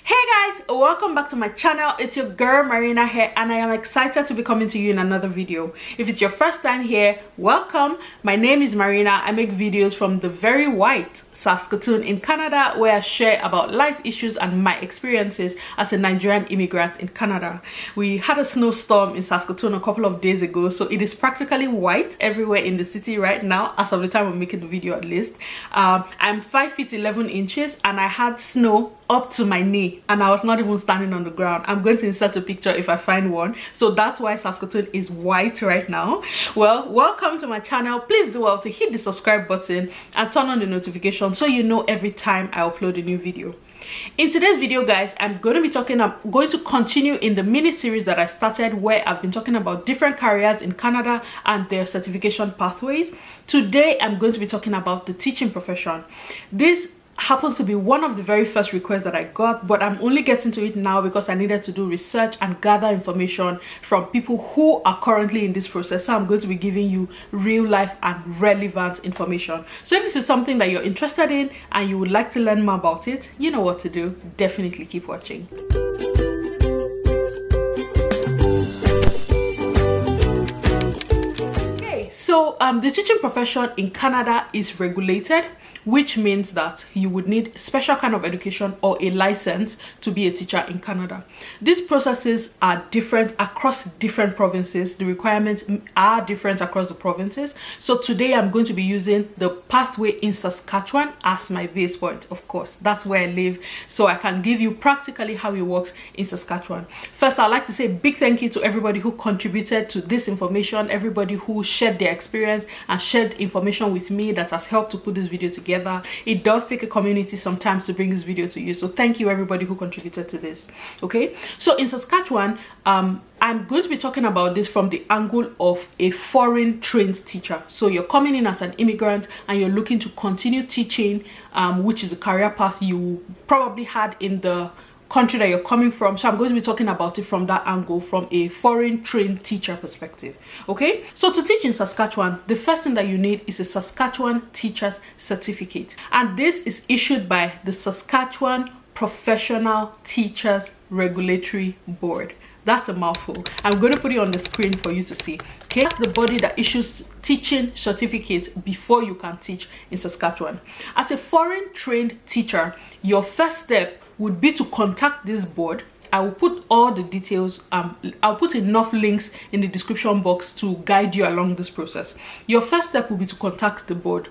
Hey guys, welcome back to my channel. It's your girl Marina here, and I am excited to be coming to you in another video. If it's your first time here, welcome. My name is Marina. I make videos from the very white Saskatoon in Canada, where I share about life issues and my experiences as a Nigerian immigrant in Canada. We had a snowstorm in Saskatoon a couple of days ago, so it is practically white everywhere in the city right now, as of the time I'm making the video at least. I'm 5 feet 11 inches and I had snow up to my knee, and I was not even standing on the ground. I'm going to insert a picture if I find one. So that's why Saskatoon is white right now. Well, welcome to my channel. Please do well to hit the subscribe button and turn on the notification so you know every time I upload a new video. In today's video, guys, I'm going to continue in the mini series that I started, where I've been talking about different careers in Canada and their certification pathways. Today I'm going to be talking about the teaching profession. This happens to be one of the very first requests that I got, but I'm only getting to it now because I needed to do research and gather information from people who are currently in this process. So I'm going to be giving you real life and relevant information. So if this is something that you're interested in and you would like to learn more about it, you know what to do. Definitely keep watching. Okay, so the teaching profession in Canada is regulated, which means that you would need special kind of education or a license to be a teacher in Canada. These processes are different across different provinces. The requirements are different across the provinces. So today I'm going to be using the pathway in Saskatchewan as my base point. Of course, that's where I live, so I can give you practically how it works in Saskatchewan. First, I'd like to say a big thank you to everybody who contributed to this information, everybody who shared their experience and shared information with me that has helped to put this video together. It does take a community sometimes to bring this video to you, so thank you everybody who contributed to this. Okay, so in Saskatchewan, I'm going to be talking about this from the angle of a foreign trained teacher. So you're coming in as an immigrant and you're looking to continue teaching, which is a career path you probably had in the country that you're coming from. So I'm going to be talking about it from that angle, from a foreign trained teacher perspective. Okay, so to teach in Saskatchewan, the first thing that you need is a Saskatchewan teacher's certificate, and this is issued by the Saskatchewan Professional Teachers Regulatory Board. That's a mouthful. I'm going to put it on the screen for you to see. Okay, that's the body that issues teaching certificates before you can teach in Saskatchewan. As a foreign trained teacher, your first step would be to contact this board. I will put all the details, I'll put enough links in the description box to guide you along this process. Your first step will be to contact the board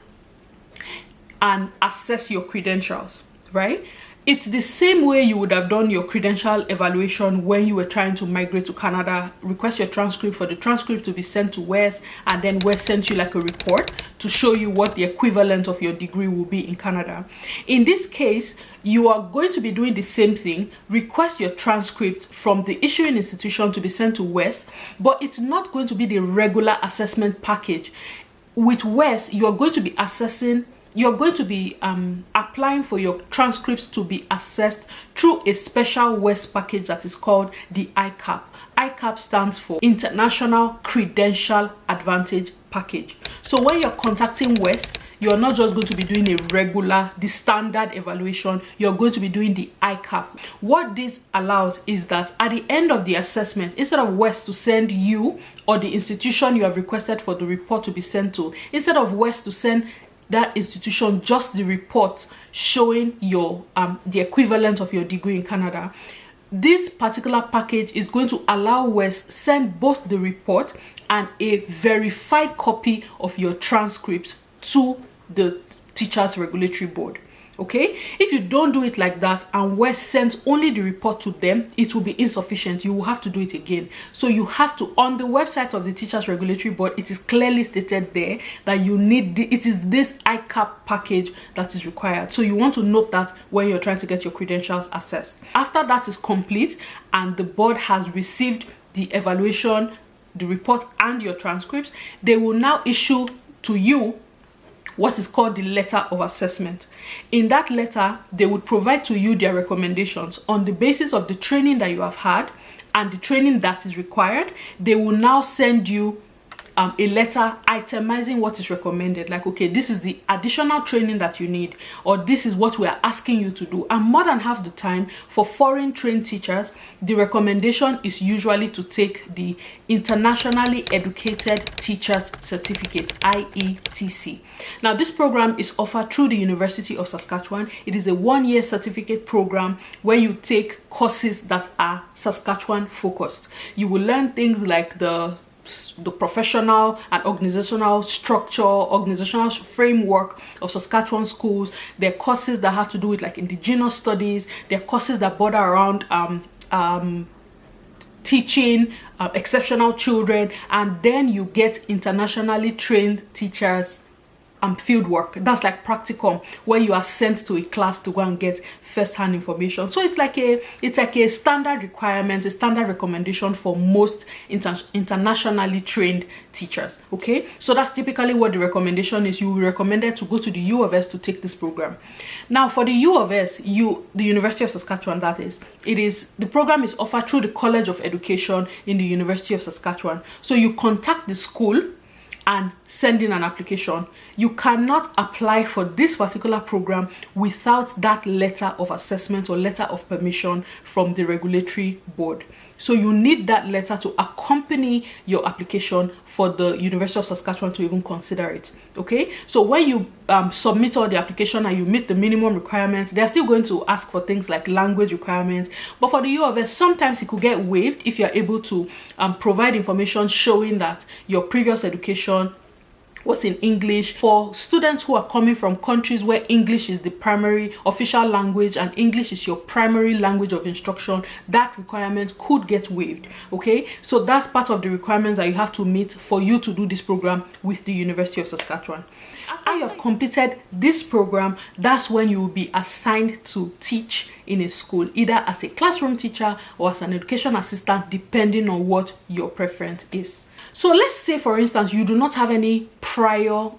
and assess your credentials, right? It's the same way you would have done your credential evaluation when you were trying to migrate to Canada. Request your transcript, for the transcript to be sent to WES, and then WES sent you like a report to show you what the equivalent of your degree will be in Canada. In this case, you are going to be doing the same thing. Request your transcript from the issuing institution to be sent to WES, but it's not going to be the regular assessment package. With WES, you are going to be assessing, you're going to be applying for your transcripts to be assessed through a special WES package that is called the ICAP. ICAP stands for International Credential Advantage Package. So when you're contacting WES, you're not just going to be doing the standard evaluation, you're going to be doing the ICAP. What this allows is that at the end of the assessment, instead of WES to send you or the institution you have requested for the report to be sent to, instead of WES to send that institution just the report showing your the equivalent of your degree in Canada, this particular package is going to allow WES send both the report and a verified copy of your transcripts to the Teachers Regulatory Board. Okay, if you don't do it like that and WES sends only the report to them, it will be insufficient. You will have to do it again. So you have to, on the website of the Teachers Regulatory Board, it is clearly stated there that you need it is this ICAP package that is required. So you want to note that when you're trying to get your credentials assessed. After that is complete and the board has received the evaluation, the report and your transcripts, they will now issue to you what is called the letter of assessment. In that letter, they would provide to you their recommendations on the basis of the training that you have had and the training that is required. They will now send you a letter itemizing what is recommended, like, okay, this is the additional training that you need, or this is what we are asking you to do. And more than half the time, for foreign trained teachers, the recommendation is usually to take the Internationally Educated Teachers Certificate, IETC. Now, this program is offered through the University of Saskatchewan. It is a 1-year certificate program where you take courses that are Saskatchewan focused. You will learn things like the professional and organizational structure, organizational framework of Saskatchewan schools. There are courses that have to do with like indigenous studies. There are courses that border around teaching exceptional children, and then you get internationally trained teachers field work. That's like practicum, where you are sent to a class to go and get first-hand information. So it's like a standard requirement, a standard recommendation for most internationally trained teachers. Okay, so that's typically what the recommendation is. You will be recommended to go to the U of S to take this program. Now, for the U of S, the University of Saskatchewan, that is, the program is offered through the College of Education in the University of Saskatchewan. So you contact the school and send in an application. You cannot apply for this particular program without that letter of assessment or letter of permission from the regulatory board. So you need that letter to accompany your application for the University of Saskatchewan to even consider it. Okay, so when you submit all the application and you meet the minimum requirements, they're still going to ask for things like language requirements. But for the U of S, sometimes it could get waived if you're able to provide information showing that your previous education was in English. For students who are coming from countries where English is the primary official language and English is your primary language of instruction, that requirement could get waived. Okay, so that's part of the requirements that you have to meet for you to do this program with the University of Saskatchewan. After you have completed this program, that's when you will be assigned to teach in a school, either as a classroom teacher or as an education assistant, depending on what your preference is. So let's say, for instance, you do not have any prior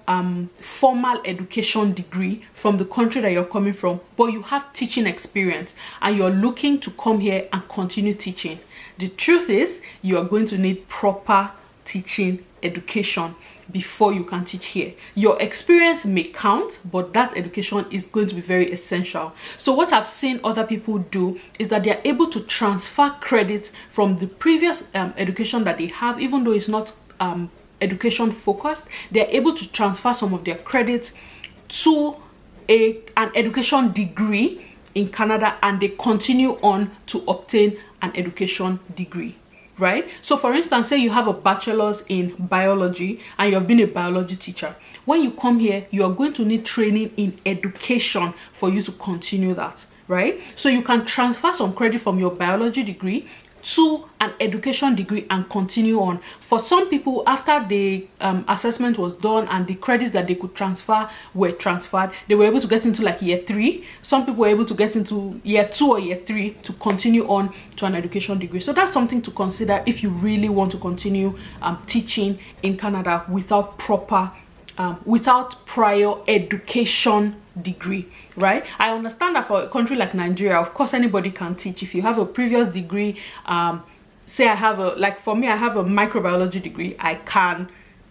formal education degree from the country that you're coming from, but you have teaching experience and you're looking to come here and continue teaching. The truth is, you are going to need proper teaching education before you can teach here. Your experience may count, but that education is going to be very essential. So what I've seen other people do is that they are able to transfer credit from the previous education that they have, even though it's not education focused. They're able to transfer some of their credits to an education degree in Canada, and they continue on to obtain an education degree. Right? So for instance, say you have a bachelor's in biology and you have been a biology teacher. When you come here, you are going to need training in education for you to continue that, right? So you can transfer some credit from your biology degree to an education degree and continue on. For some people, after the assessment was done and the credits that they could transfer were transferred, they were able to get into like year 3. Some people were able to get into year 2 or year 3 to continue on to an education degree. So that's something to consider if you really want to continue teaching in Canada without prior education degree, right? I understand that for a country like Nigeria, of course, anybody can teach. If you have a previous degree, say I have for me, I have a microbiology degree, I can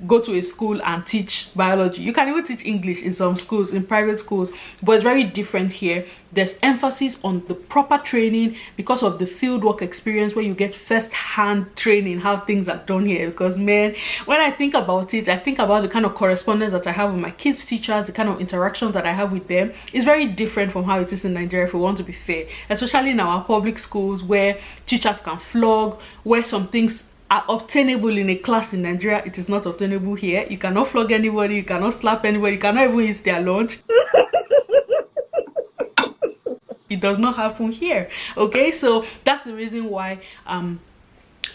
go to a school and teach biology. You can even teach English in some schools, in private schools, but it's very different here. There's emphasis on the proper training because of the fieldwork experience, where you get first-hand training how things are done here. Because man, when I think about it, I think about the kind of correspondence that I have with my kids' teachers, the kind of interactions that I have with them. It's very different from how it is in Nigeria, if we want to be fair, especially in our public schools where teachers can flog, where some things are obtainable in a class in Nigeria. It is not obtainable here. You cannot flog anybody, you cannot slap anybody, you cannot even eat their lunch. It does not happen here. Okay, so that's the reason why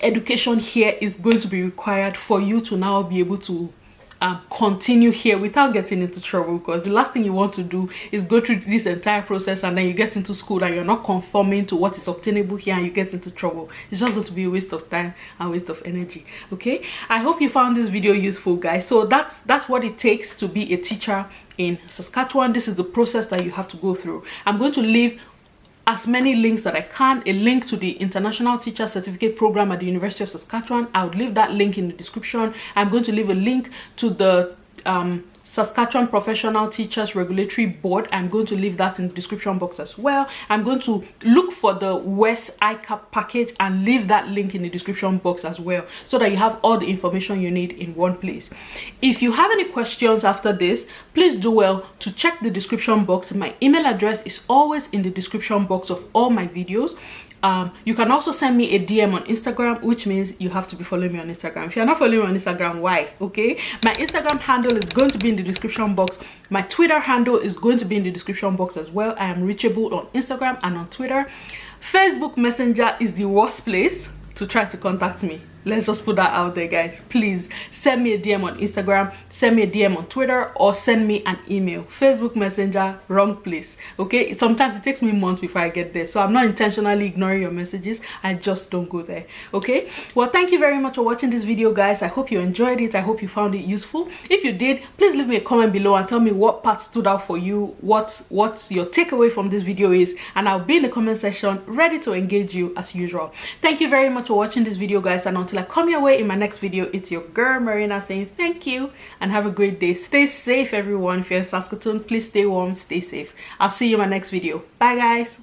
education here is going to be required for you to now be able to continue here without getting into trouble. Because the last thing you want to do is go through this entire process and then you get into school and you're not conforming to what is obtainable here and you get into trouble. It's just going to be a waste of time and waste of energy. Okay, I hope you found this video useful, guys. So that's what it takes to be a teacher in Saskatchewan. This is the process that you have to go through. I'm going to leave as many links that I can. A link to the International Teacher Certificate Program at the University of Saskatchewan. I would leave that link in the description. I'm going to leave a link to the Saskatchewan Professional Teachers Regulatory Board. I'm going to leave that in the description box as well. I'm going to look for the West ICAP package and leave that link in the description box as well, so that you have all the information you need in one place. If you have any questions after this, please do well to check the description box. My email address is always in the description box of all my videos. You can also send me a DM on Instagram, which means you have to be following me on Instagram. If you're not following me on Instagram, why? Okay, my Instagram handle is going to be in the description box. My Twitter handle is going to be in the description box as well. I am reachable on Instagram and on Twitter. Facebook Messenger is the worst place to try to contact me. Let's just put that out there, guys. Please send me a DM on Instagram, send me a DM on Twitter, or send me an email. Facebook Messenger, wrong place. Okay, sometimes it takes me months before I get there, so I'm not intentionally ignoring your messages. I just don't go there. Okay, well, thank you very much for watching this video, guys. I hope you enjoyed it. I hope you found it useful. If you did, please leave me a comment below and tell me what part stood out for you, what's your takeaway from this video is, and I'll be in the comment section ready to engage you as usual. Thank you very much for watching this video, guys, and until I come your way in my next video, it's your girl Marina saying thank you and have a great day. Stay safe, everyone. If you're in Saskatoon, please stay warm, stay safe. I'll see you in my next video. Bye, guys.